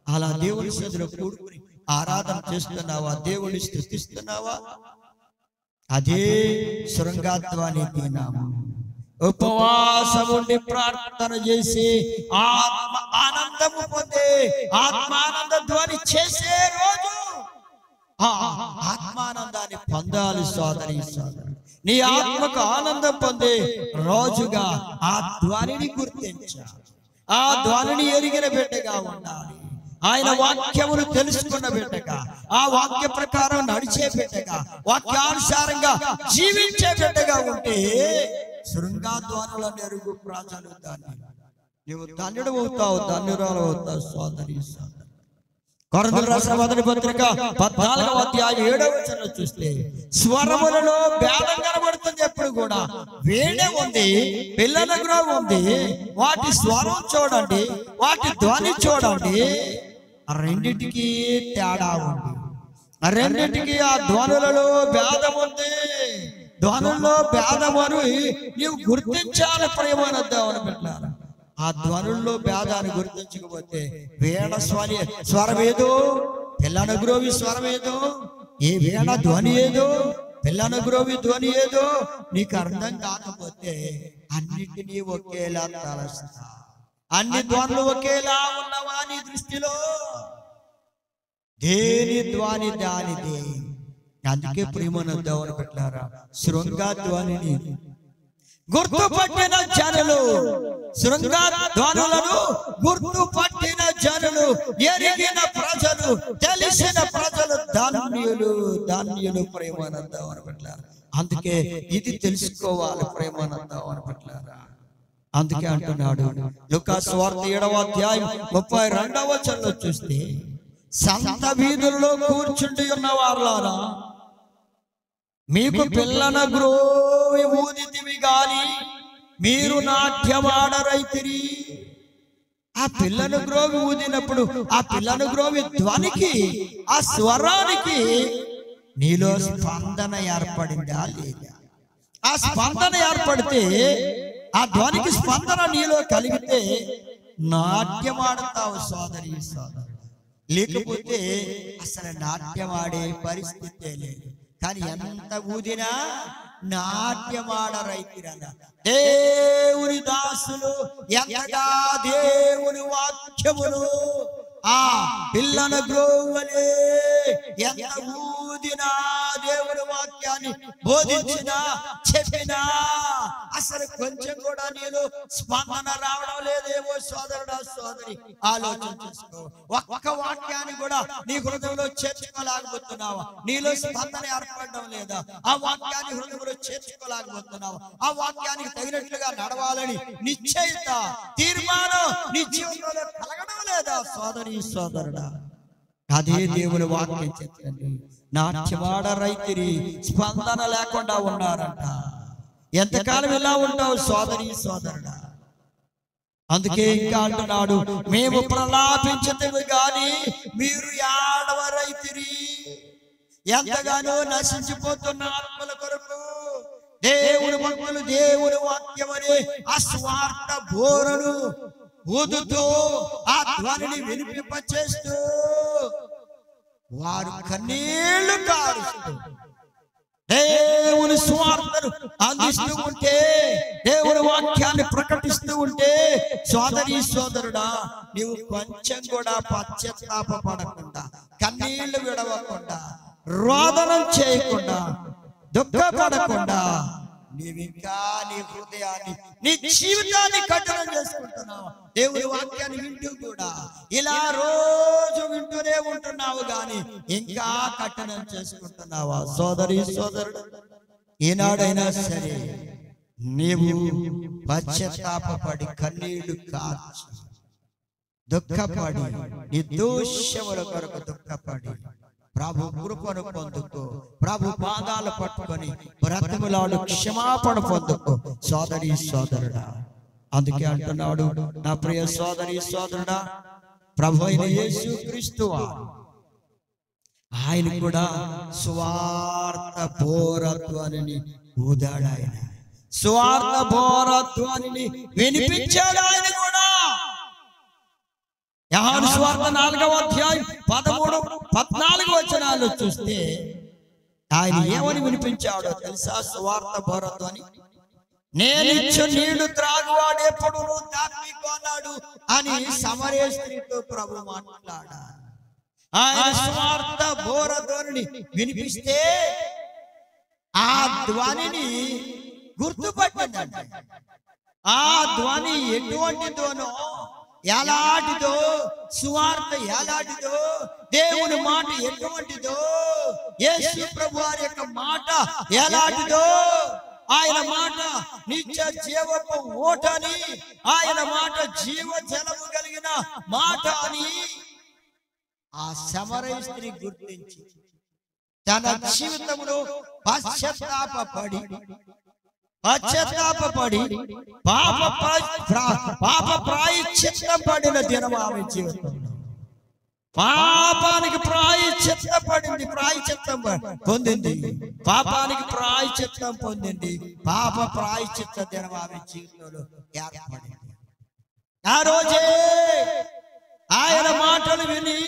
అలా దేవుని సన్నిధిలో కూడుకుని ఆరాధన చేస్తున్నావా? దేవుని స్తుతిస్తున్నావా? అదే శృంగాత్వాన్ని తినాము. ఉపవాసం ఉండి ప్రార్థన చేసి ఆత్మ ఆనందము పొందే, ఆత్మానంద ధ్వని చేసే రోజు ఆ ఆత్మానందాన్ని పొందాలి సోదరి, సోదరు. నీ ఆత్మకు ఆనందం పొందే రోజుగా ఆ ధ్వనిని గుర్తించాలి. ఆ ధ్వనిని ఎరిగిన బిడ్డగా ఉండాలి. ఆయన వాక్యమును తెలుసుకున్న బిడ్డగా, ఆ వాక్య ప్రకారం నడిచే బిడ్డగా, వాక్యానుసారంగా జీవించే బిడ్డగా ఉంటే శృంగాధ్వానులను ఎరుగు ప్రజలు దాన్ని నీవు ధన్యుడు అవుతావు, ధన్యురాలు అవుతావు సోదరి, సోదరు. కొరింథీయులకు రాసిన మొదటి పత్రిక 14వ అధ్యాయం 7వ వచనంలో చూస్తే స్వరములలో భేదం కనబడుతుంది. ఎప్పుడు కూడా వీణే ఉంది, పిల్లల గ్రోవ్ ఉంది, వాటి స్వరం చూడండి, వాటి ధ్వని చూడండి, రెండింటికి తేడా ఉంది. రెండింటికి ఆ ధ్వనులలో భేదం ఉంది. ధ్వనుల్లో భేదమని నీవు గుర్తించాలి ప్రియమైన దేవుని బిడ్డలారా. ఆ ధ్వనుల్లో భేదాన్ని గుర్తించకపోతే వీణ స్వరం ఏదో, పిల్లన గ్రోవి స్వరం ఏదో, ఏ వీణ ధ్వని ఏదో, పిల్లన గ్రోవి ధ్వని ఏదో నీకు అర్థం కాకపోతే అన్నిటినీ ఒకేలా తలస్తా. అన్ని ధ్వనులు ఒకేలా ఉన్నవా నీ దృష్టిలో? దేని ధ్వని దానిదే. అందుకే ప్రియమైన దేవుని బిడ్డలారా, శృంగ ధ్వనిని గుర్తుపట్టిన జనులు, శృంగ ధ్వనులను గుర్తుపట్టిన జనులు, ఎరిగిన ప్రజలు, తెలిసిన ప్రజలు ధన్యులు, ధన్యులు ప్రియమైన దేవుని బిడ్డలారా. అందుకే ఇది తెలుసుకోవాలి ప్రియమైన దేవుని బిడ్డలారా. అందుకే అంటున్నాడు లూకా సువార్త 7వ అధ్యాయం 32వ వచనంలో చూస్తే సంత వీధుల్లో కూర్చుండి ఉన్న వారులారా, మీకు పిల్లన గ్రోవి ఊదితివి గాని మీరు నాట్యమాడరైతిరి. ఆ పిల్లను గ్రోవి ఊదినప్పుడు ఆ పిల్లను గ్రోవి ధ్వనికి, ఆ స్వరానికి నీలో స్పందన ఏర్పడిందా లేదా? ఆ స్పందన ఏర్పడితే, ఆ ధ్వనికి స్పందన నీలో కలిగితే నాట్యమాడతావు సోదరి సోదరు. లేకపోతే అసలు నాట్యమాడే పరిస్థితే లేదు. కానీ ఎంత ఊదినా నాట్యమాడరైతిరన్న దేవుని దాసులు ఎంతగా దేవుని వాక్యమును ఆ పిల్లన గ్రోవలే ఎంత ఊదినా, దేవుని వాక్యాన్ని బోధించినా, చెప్పినా అసలు కొంచెం కూడా నీలో స్పందన రావడం లేదేమో సోదరుడా సోదరి, ఆలోచన చేసుకో. ఒక్క వాక్యాన్ని కూడా నీ హృదయంలో చేర్చుకోలేకపోతున్నావా? నీలో స్పందన ఏర్పడడం లేదా? ఆ వాక్యాన్ని హృదయంలో చేర్చుకోలేకపోతున్నావా? ఆ వాక్యానికి తగినట్లుగా నడవాలని నిశ్చయిత, తీర్మానం నీ జీవితంలో కలగడం లేదా సోదరి సోదరుడా? అదే దేవుని వాక్యం చెప్తుంది. నాట్యమాడ రైతిరి, స్పందన లేకుండా ఉన్నారంట. ఎంతకాలం ఇలా ఉంటావు సోదరి సోదరుడా? అందుకే ఇంకా అంటున్నాడు, మేము ప్రలాపించతము గాని మీరు ఏడవరైతిరి. ఎంతగానో నశించిపోతున్న ఆత్మల కొరకు దేవుని భక్తులు దేవుని వాక్యం అనే అస్వార్థ బోరను ఊదుతూ ఆ ధ్వనిని వినిపింపచేస్తూ వారు కన్నీళ్లు కారుస్తూ దేవుని స్వార్థను అందిస్తూ ఉంటే, దేవుని వాక్యాన్ని ప్రకటిస్తూ ఉంటే, సోదరి సోదరుడా నీవు కొంచెం కూడా పశ్చాత్తాపపడకుండా, కన్నీళ్లు విడవకుండా, రోదనం చేయకుండా, దుఃఖపడకుండా నీవింకా నీ హృదయాన్ని, నీ జీవితాన్ని కఠినం చేసుకుంటున్నావు. దేవుని వాక్యాన్ని వింటూ కూడా ఇలా రోజు వింటూనే ఉంటున్నావు గాని ఇంకా కఠినం చేసుకుంటున్నావా సోదరి సోదరుడు? ఈనాడైనా సరే నీవు పశ్చాత్తాపపడి కన్నీళ్లు కార్చి దుఃఖపడి నిర్దోషముల కొరకు దుఃఖపడి ప్రభు కృపను పొందుకో, ప్రభు పాదాలు పట్టుకొని బ్రతిమలాడు క్షమాపణ పొందుకో సోదరి సోదరుడా. అందుకే అంటున్నాడు నా ప్రియ సోదరి సోదరుడా, ప్రభు అయిన యేసు క్రీస్తువా ఆయన కూడా స్వార్థ బోరత్వాన్ని ఊదాడు. ఆయన స్వార్థ బోరత్వాన్ని వినిపించాడు. ఆయన కూడా యోహాను సువార్త 4వ అధ్యాయం 13-14 వచనాలు చూస్తే ఆయన ఏమని వినిపించాడో తెలుసా? స్వార్థ బోరత్వాన్ని, నేనిచ్చు నీళ్లు త్రాగువాడు ఎప్పుడు దాపికొన్నాడు అని సమరయ స్త్రీతో ప్రభు మాట్లాడాడు. ఆయన స్వార్థ బోరధ్వనిని వినిపిస్తే ఆ ధ్వనిని గుర్తుపట్టిందంట. ఆ ధ్వని ఎటువంటిదోనో, ఎలాంటిదో, సువార్త ఎలాంటిదో, దేవుని మాట ఎటువంటిదో, యేసు ప్రభు వారి యొక్క మాట ఎలాంటిదో, ఆయన మాట నిత్య జీవపు ఓటని, ఆయన మాట జీవ జలము కలిగిన మాట అని ఆ సమరయ స్త్రీ గుర్తించి తన జీవితంలో పశ్చాత్తాపడి పాప ప్రాయశ్చిత్తం పడిన దినం ఆమె జీవితంలో పాపానికి ప్రాయశ్చిత్తం పొందింది. పాపానికి ప్రాయశ్చిత్తం పొందింది. పాప ప్రాయశ్చిత్త దినం ఆమె జీవితంలో ఏర్పడింది. ఆ రోజే ఆయన మాటలు విని,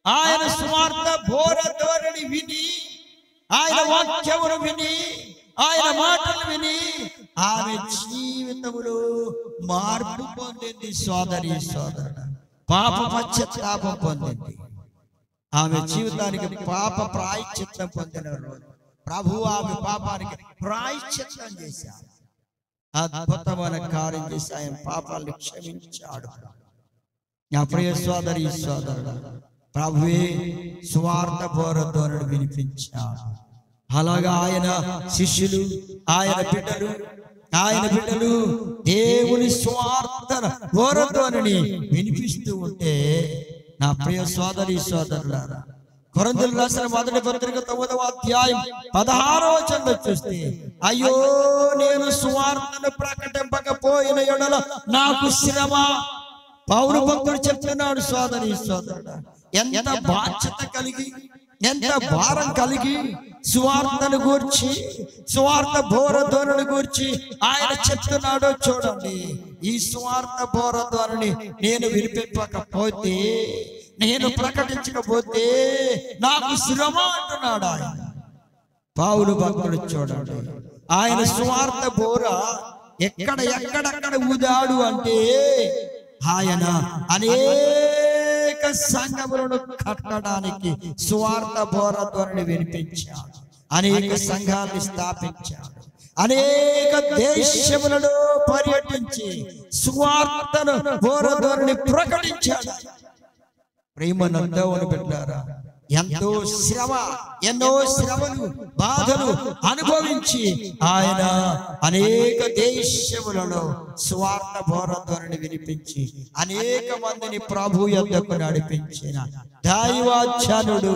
ఆయన సువార్త బోర ధోరణి విని, ఆయన వాక్యమును విని, ఆయన మాటలు విని ఆమె జీవితంలో మార్పు పొందింది. సోదరి సోదరుడు, పాప పశ్చాత్తాపం పొందింది. ఆమె జీవితానికి పాప ప్రాయశ్చిత్తం పొందిన రోజు ప్రభు ఆమె పాపానికి ప్రాయశ్చిత్తం చేశాడు. అద్భుతమైన కార్యం చేసి ఆయన పాపాలను క్షమించాడు. నా ప్రియ సోదరి సోదరుడు, ప్రభువే సువార్త బోర ధోరణి వినిపించాడు. అలాగా ఆయన శిష్యులు, ఆయన బిడ్డలు దేవుని స్వార్థ బోర ధోరణి వినిపిస్తూ ఉంటే, నా ప్రియ సోదరి సోదరులారా, కొరింథీయులకు రాసిన మొదటి పత్రిక 9వ అధ్యాయం 16వ వచనంలో చూస్తే, అయ్యో నేను సువార్తను ప్రకటింపకపోయిన యెడల నాకు శ్రమ. పౌలు భక్తుడు చెప్తున్నాడు. సోదరి సోదరుడా, ఎంత బాధ్యత కలిగి, ఎంత భారం కలిగి సువార్తను గూర్చి, సువార్త బోర ధోరణి గూర్చి ఆయన చెప్తున్నాడో చూడండి. ఈ సువార్త బోర ధోరణి నేను వినిపింపకపోతే, నేను ప్రకటించకపోతే నాకు శ్రమ అంటున్నాడు ఆయన. పౌలు భక్తుడు చూడండి, ఆయన సువార్త బోర ఎక్కడెక్కడ ఊదాడు అంటే, ఆయన అనేక సంఘములను కట్టడానికి సువార్త బోర ధోరణి వినిపించాడు. అనేక సంఘాలను స్థాపించాడు. అనేక దేశములలో పర్యటించి సువార్తను బోర ధోరణి ప్రకటించాడు. ప్రేమనందవును బిడ్డారా, ఎంతో శ్రమ, ఎన్నో శ్రమలు, బాధలు అనుభవించి ఆయన అనేక దేశములలో స్వార్థ బోర ధోరణి వినిపించి అనేక మందిని ప్రభు యొద్దకు నడిపించిన దైవజనుడు.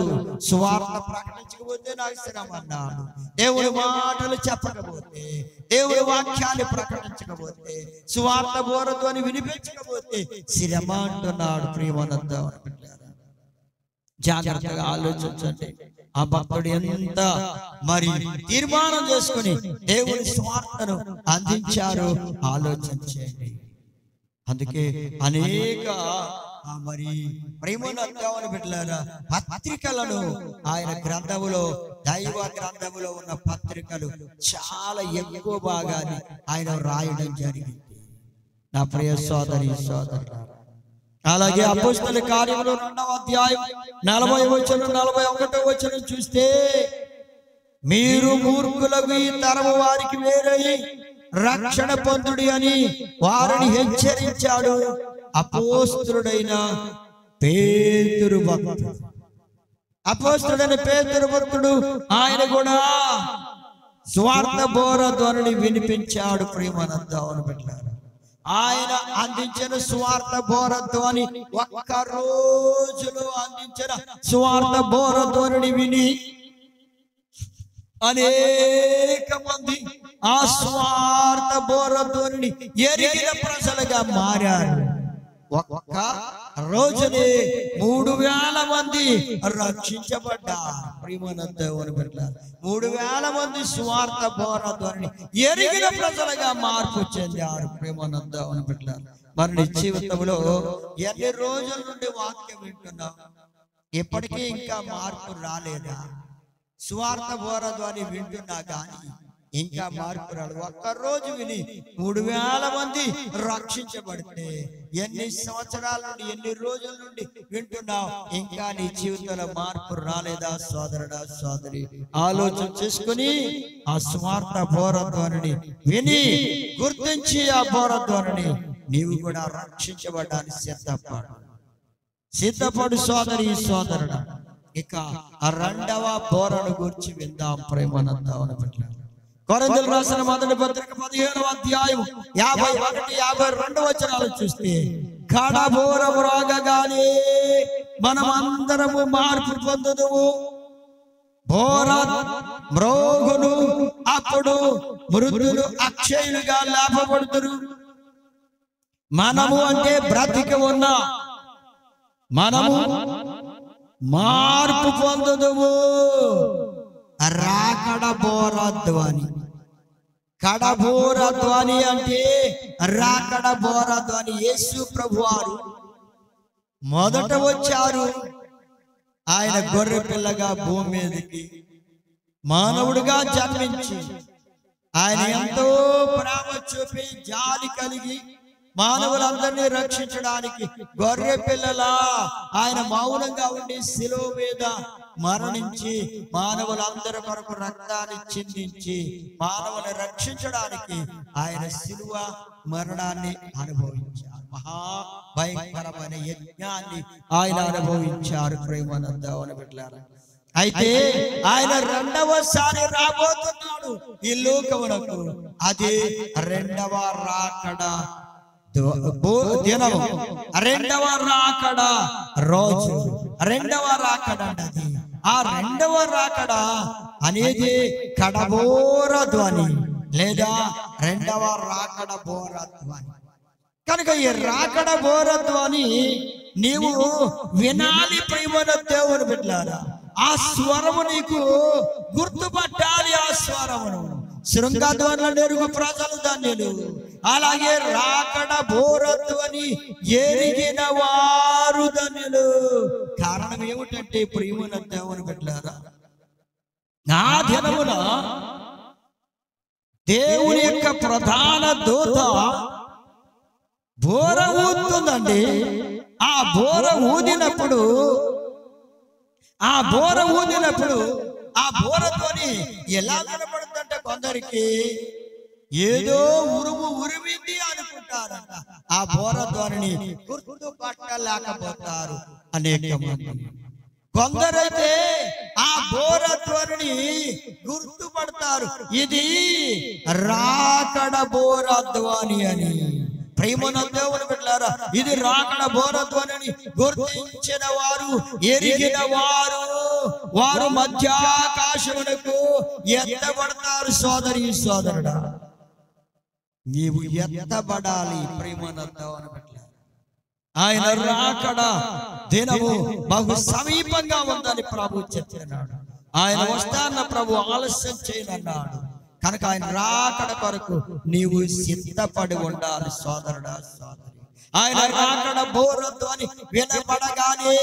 సువార్త ప్రకటించకపోతే నాకు శ్రమ అన్నాడు. దేవుడి మాటలు చెప్పకపోతే, దేవుడి వాక్యాన్ని ప్రకటించకపోతే, సువార్త బోర ధోరణి వినిపించకపోతే శ్రమ అంటున్నాడు. ప్రేమనందవును బిడ్డారా, జాగ్రత్తగా ఆలోచించండి. ఆ భక్తుడు ఎంత మరి తీర్మానం చేసుకుని దేవుని స్వార్థను అందించారో ఆలోచించండి. అందుకే అనేక మరి ప్రేమనందవుని బిడ్డలారా, పత్రికలను ఆయన గ్రంథములో, దైవ గ్రంథములో ఉన్న పత్రికలు చాలా ఎక్కువ భాగాన్ని ఆయన రాయడం జరిగింది. నా ప్రియ సోదరి సోదరులారా, అలాగే అపోస్తలుల కార్యములు 2వ అధ్యాయం 40వ వచనం 41వ వచనం చూస్తే, మీరు మూర్ఖులకు ఈ తరము వారికి వేరై రక్షణ పొందుడి అని వారిని హెచ్చరించాడు అపోస్తలుడైన పేతురు భక్తుడు. అపోస్తలుడైన పేతురు భక్తుడు ఆయన కూడా స్వార్థ బోర ధోరణి వినిపించాడు. ప్రేమనందవును బిడ్డలారా, ఆయన అందించిన స్వార్థ బోర ధోరణి, ఒక్క రోజులో అందించిన స్వార్థ బోర ధోరణి విని అనేక మంది ఆ స్వార్థ బోర ధోరణి ఎరిగిన ప్రజలుగా మారారు. ఒక్క రోజునే 3000 మంది రక్షించబడ్డారు. ప్రేమనందవుని బిడ్డలారా, 3000 మంది స్వార్థ బోర ధోరణి ఎరిగిన ప్రజలుగా మార్పు చెందారు. ప్రేమనందవుని బిడ్డలారా, మరి నీ జీవితంలో ఎన్ని రోజుల నుండి వాక్యం వింటున్నావు? ఎప్పటికీ ఇంకా మార్పు రాలేదా? స్వార్థ బోర ధోరణి వింటున్నా కానీ ఇంకా మార్పు రాలేదు. ఒక్క రోజు విని 3000 మంది రక్షించబడితే ఎన్ని సంవత్సరాల నుండి, ఎన్ని రోజుల నుండి వింటున్నావు? ఇంకా నీ జీవితంలో మార్పు రాలేదా? సోదరుడా సోదరి, ఆలోచన చేసుకుని ఆ స్వార్థ బోర ధోరణి విని గుర్తించి ఆ బోర ధోరణి నీవు కూడా రక్షించబడ్డానికి సిద్ధపడు సోదరి సోదరుడా. ఇక ఆ 2వ బోరను గురించి విందాం. ప్రేమనందవుని బిడ్డలారా, కొరింథీయులకు రాసిన మొదటి పత్రిక 15వ అధ్యాయం 51, 52 వచనాలు చూస్తే, కడబోర మ్రోగగానే మనమందరము మార్పు పొందుదుము. బోర మ్రోగును, అప్పుడు మృతులు అక్షయులుగా లేపబడుదురు. మనము అంటే బ్రతికి ఉన్న మనము మార్పు పొందుదుము. రాకడ బోరధ్వని. కడబోరధ్వని అంటే రాకడ బోరధ్వని. యేసు ప్రభువారు మొదట వచ్చారు. ఆయన గొర్రె పిల్లగా భూమి మీదకి మానవుడిగా జన్మించి ఆయన ఎంతో ప్రేమ చూపి జాలి కలిగి మానవులందరినీ రక్షించడానికి గొర్రె పిల్లలా ఆయన మౌనంగా ఉండి శిలువ మీద మరణించి మానవులందరి కొరకు రక్తాన్ని చిందించి మానవులను రక్షించడానికి ఆయన శిలువ మరణాన్ని అనుభవించారు. మహా భయంకరమైన యజ్ఞాన్ని ఆయన అనుభవించారు. ప్రేమనందవని బిడ్డలారా, అయితే ఆయన రెండవసారి రాబోతున్నాడు ఈ లోకమునకు. అది రెండవ రాకడ దినము, రెండవ రాకడ రోజు, రెండవ రాకడ అన్నది. ఆ రెండవ రాకడ అనేది కడబోర ధ్వని లేదా రెండవ రాకడ బోర ధ్వని. కనుక ఈ రాకడ బోర ధ్వని నీవు వినాలి ప్రియమైన దేవుని బిడ్డలారా. ఆ స్వరము నీకు గుర్తుపట్టాలి. ఆ స్వరమును శృంగధ్వనుల నెరుగు ప్రజలు ధన్యులు. అలాగే రాకడ బోరధ్వని ఎరిగిన వారు ధన్యులు. కారణం ఏమిటంటే ప్రియమైన దేవుని బిడ్డలారా, నా దినమున దేవుని యొక్క ప్రధాన దూత బోర ఊదుతుందండి. ఆ బోర ఊదినప్పుడు ఆ బోరతోని ఎలా కనపడుతుందంటే కొందరికి ఏదో ఉరుము ఉరిమింది అనుకుంటారంట. ఆ బోరధ్వనిని గుర్తుపట్టలేకపోతారు అనేక మంది. కొందరైతే ఆ బోరధ్వనిని గుర్తుపడతారు, ఇది రాకడ బోరధ్వని అని. ప్రేమన దేవుని బిడ్డలారా, ఇది రాకడ బోరధ్వనిని గుర్తించిన వారు, ఎరిగిన వారు, వారు మధ్యాకాశమునకు ఎత్తబడతారు. సోదరి సోదరుడా, నీవు ఎత్తబడాలి. ప్రేమన దేవుని బిడ్డలారా, ఆయన రాకడ దినము బహు సమీపంగా ఉందని ప్రభు చెప్తున్నాడు. ఆయన వస్తాన్న ప్రభు ఆలస్యం చేయనన్నాడు. కనుక ఆయన రాకడ కొరకు నీవు సిద్ధపడి ఉండాలి సోదరుడా సోదరి. ఆయన రాకడ బోరధ్వని వినపడగానే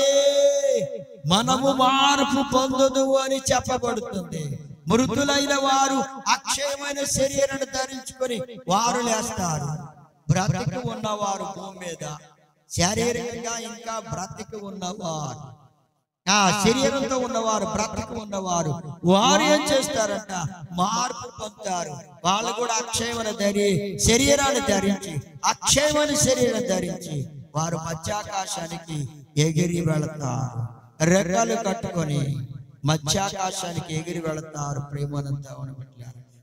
మనము మార్పు పొందుదు అని చెప్పబడుతుంది. మృతులైన వారు అక్షయమైన శరీరాన్ని ధరించుకొని వారు లేస్తారు. బ్రతికి ఉన్నవారు భూమి మీద శారీరకంగా ఇంకా బ్రతికి ఉన్నవారు, ఆ శరీరంతో ఉన్నవారు, బ్రతికి ఉన్నవారు, వారు ఏం చేస్తారంట? మార్పు పొందుతారు. వాళ్ళు కూడా అక్షయమైన శరీరాన్ని ధరించి, అక్షయమైన శరీరం ధరించి వారు మధ్యాకాశానికి ఎగిరి వెళతారు. రెక్కలు కట్టుకొని మధ్యాకాశానికి ఎగిరి వెళతారు. ప్రేమానందం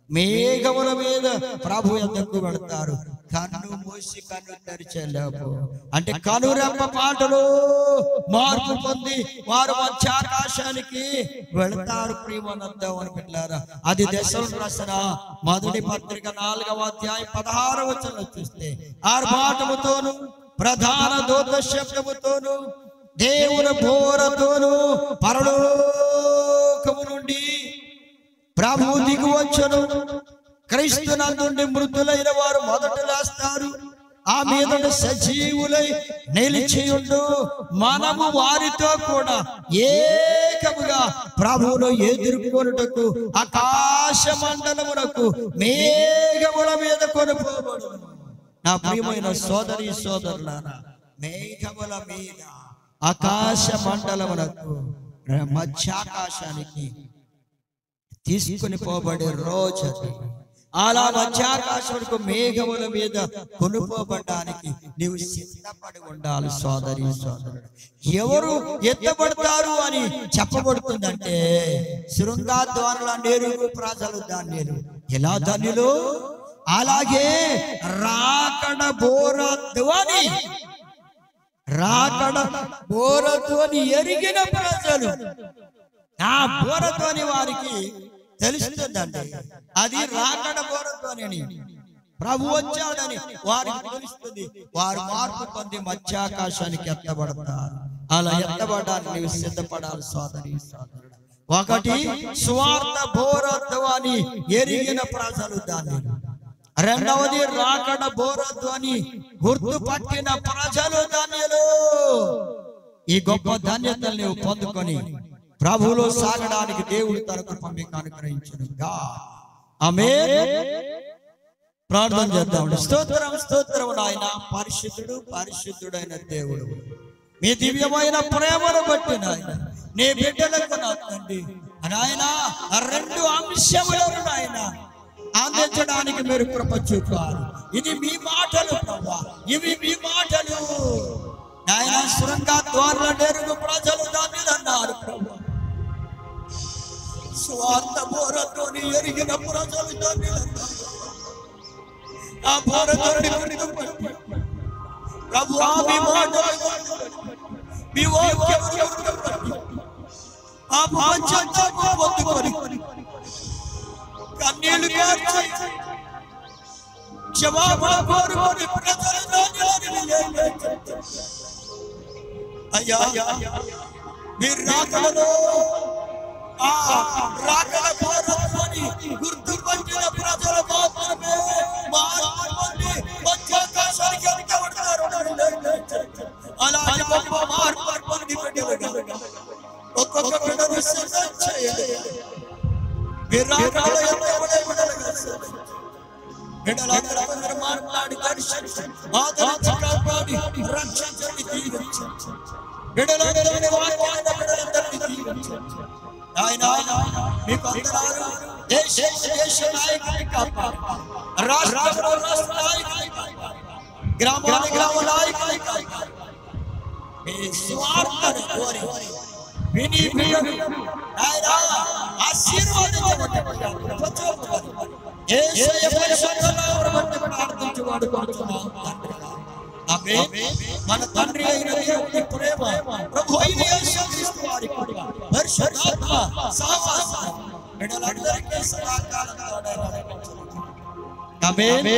మేఘముల మీద ప్రభు యొద్దకు వెళతారు. కన్ను మూసి కన్ను తెరిచేలోపు అంటే కనురెప్ప పాటలు మార్పు పొంది వారు మధ్యాకాశానికి వెళతారు. ప్రియమనందం అనుకుంటారా? అది దశలు రాసిన మొదటి పత్రిక 4వ అధ్యాయం 16వ వచనం చూస్తే, ఆర్భాటముతోను ప్రధాన దూత శబ్దముతోను దేవుని బోరతోను పరలోకము నుండి ప్రభువు దిగి వచ్చును. క్రీస్తునందుండి మృతులైన వారు మొదట లేస్తారు. ఆ మీద సజీవులై నిలిచియుండు. మనము వారితో కూడా ఏకముగా ప్రభువును ఎదుర్కొనుటకు ఆకాశ మండలమునకు మేఘముల మీద కొనుపోబడును. నా ప్రియమైన సోదరి సోదరులారా, మేఘముల మీద ఆకాశ మండలమునకు మధ్యాకాశానికి తీసుకుని పోబడే రోజు. అలా మధ్యాకాశమునకు మేఘముల మీద కొనుపోబడడానికి నీవు సిద్ధపడి ఉండాలి సోదరి సోదరుడు. ఎవరు ఎత్తబడతారు అని చెప్పబడుతుందంటే శృంగాధ్వనుల నెరుగు ప్రజలు ధన్యులు. ఎలా ధన్యులు? అలాగే రాకడ బోర ధ్వని రాకడ బోరతోని ఎరిగిన ప్రజలు, ఆ బోరతోని వారికి తెలుస్తుందండి. అది రాకడ బోరతోని ప్రభు వచ్చాడని వారికి తెలుస్తుంది. వారు మార్పు పొంది మధ్యాకాశానికి ఎత్తబడతారు. అలా ఎత్తబడడానికి నీవు సిద్ధపడాలి సోదరి సోదరుడు. ఒకటి స్వార్థ బోరధ్వని ఎరిగిన ప్రజలు దాన్ని. రెండవది రాకడ బోరధ్వని గుర్తుపట్టిన ప్రజలు ధన్యులు. ఈ గొప్ప ధన్యతలు నీవు పొందుకొని ప్రభువులో సాగడానికి దేవుడు తన కృప మీకు అనుగ్రహించునుగా. ఆమేన్. ప్రార్థన చేద్దాం. స్తోత్రం స్తోత్రం నాయన. పరిశుద్ధుడు పరిశుద్ధుడైన దేవుడు, మీ దివ్యమైన ప్రేమను బట్టి నాయన నీ బిడ్డలకు నా తండ్రి నాయన రెండు అంశములను నాయన అందించడానికి మీరు కృప చూపారు. ఇది మీ మాటలు ప్రభా, ఇవి మీ మాటలు నాయన. శృంగ ద్వారాల నెరుగు ప్రజలు ధన్యులన్నారు ప్రభా. స్వార్థ బోరతోని ఎరిగిన ప్రజలు ధన్యులన్నారు. ఆ బోరతోని ప్రభు మీ మాటలు మీ వాక్యములు ఆ భాగ్యతను పొందుకొని కన్నీళ్లు కార్చి క్షమాపణ కోరుకొని ప్రజలను అయ్యా మీరు రాకడలో ఆ రాకడ భారత్లోని గుర్తుపట్టిన ప్రజల మాత్రమే మార్పుని మధ్యాకాశానికి ఎత్తబడతారు. అలాంటి గొప్ప మార్పుని బిడ్డలుగా ఒక్కొక్క బిడ్డను సిద్ధం చేయండి. మీరు రాకడలో ఎత్తబడే బిడ్డలందరూ మీరు మాట్లాడి దర్శించి ఆదరించి కాపాడి రక్షించండి, దీవించండి. బిడ్డలందరినీ బిడ్డలందరినీ దీవించండి. ఆయన మీకు అందరూ దేశ నాయకుని కాపాడు, రాష్ట్ర నాయకుని కాపాడు, గ్రామ నాయకుని కాపాడు. మీ స్వార్థను కోరి విని ఆయన ఆశీర్వాదించబడి ప్రార్థించేవాడు కొడుతున్నాం. మన తండ్రి అయిన దేవుని ప్రేమ, ప్రభు అయిన యేసుక్రీస్తు వారి కృప, పరిశుద్ధాత్మ సహవాసం బిడ్డలందరికీ సదాకాలం తోడై నడిపించును. ఆమేన్.